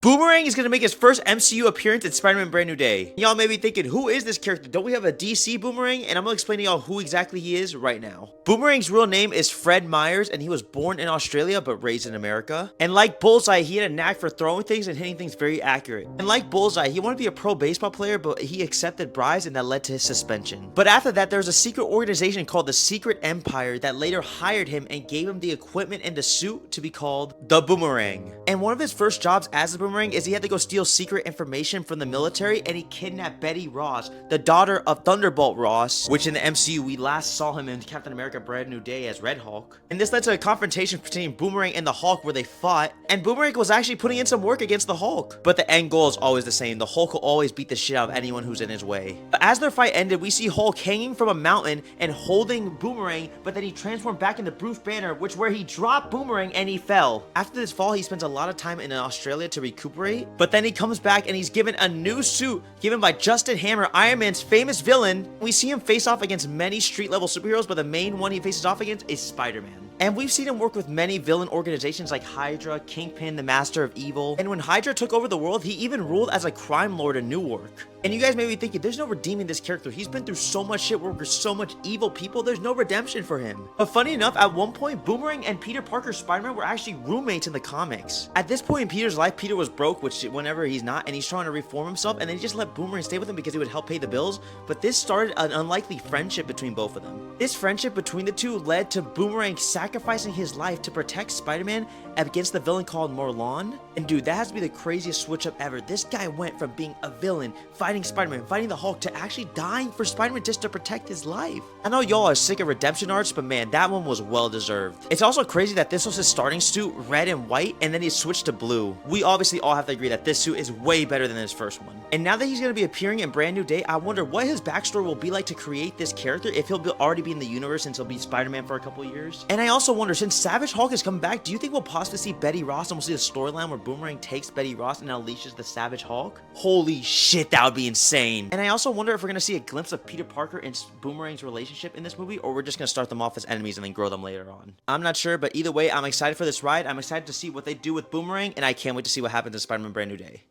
Boomerang is going to make his first MCU appearance in Spider-Man Brand New Day. Y'all may be thinking, who is this character? Don't we have a DC Boomerang? And I'm going to explain to y'all who exactly he is right now. Boomerang's real name is Fred Myers, and he was born in Australia but raised in America. And like Bullseye, he had a knack for throwing things and hitting things very accurate. And like Bullseye, he wanted to be a pro baseball player, but he accepted bribes and that led to his suspension. But after that, there was a secret organization called the Secret Empire that later hired him and gave him the equipment and the suit to be called the Boomerang. And one of his first jobs as a Boomerang is he had to go steal secret information from the military, and he kidnapped Betty Ross, the daughter of Thunderbolt Ross, which in the MCU we last saw him in Captain America Brand New Day as Red Hulk. And this led to a confrontation between Boomerang and the Hulk where they fought, and Boomerang was actually putting in some work against the Hulk. But the end goal is always the same. The Hulk will always beat the shit out of anyone who's in his way. But as their fight ended, we see Hulk hanging from a mountain and holding Boomerang, but then he transformed back into Bruce Banner, where he dropped Boomerang and he fell. After this fall, he spends a lot of time in Australia to recuperate, but then he comes back and he's given a new suit given by Justin Hammer, Iron Man's famous villain. We see him face off against many street level superheroes, but the main one he faces off against is Spider-Man. And we've seen him work with many villain organizations like Hydra, Kingpin, the Master of Evil. And when Hydra took over the world, he even ruled as a crime lord in Newark. And you guys may be thinking, there's no redeeming this character. He's been through so much shit, worked with so much evil people, there's no redemption for him. But funny enough, at one point, Boomerang and Peter Parker's Spider-Man were actually roommates in the comics. At this point in Peter's life, Peter was broke, which whenever he's not, and he's trying to reform himself, and then he just let Boomerang stay with him because he would help pay the bills. But this started an unlikely friendship between both of them. This friendship between the two led to Boomerang sacrificing his life to protect Spider-Man against the villain called Morlun. And dude, that has to be the craziest switch up ever. This guy went from being a villain, fighting Spider-Man, fighting the Hulk, to actually dying for Spider-Man just to protect his life. I know y'all are sick of redemption arcs, but man, that one was well deserved. It's also crazy that this was his starting suit, red and white, and then he switched to blue. We obviously all have to agree that this suit is way better than his first one. And now that he's going to be appearing in Brand New Day, I wonder what his backstory will be like to create this character, if he'll already be in the universe since he'll be Spider-Man for a couple years. And I also wonder, since Savage Hulk is coming back, do you think we'll possibly see Betty Ross and we'll see a storyline where Boomerang takes Betty Ross and unleashes the Savage Hulk? Holy shit, that would be insane. And I also wonder if we're going to see a glimpse of Peter Parker and Boomerang's relationship in this movie, or we're just going to start them off as enemies and then grow them later on. I'm not sure, but either way, I'm excited for this ride. I'm excited to see what they do with Boomerang, and I can't wait to see what happens in Spider-Man Brand New Day.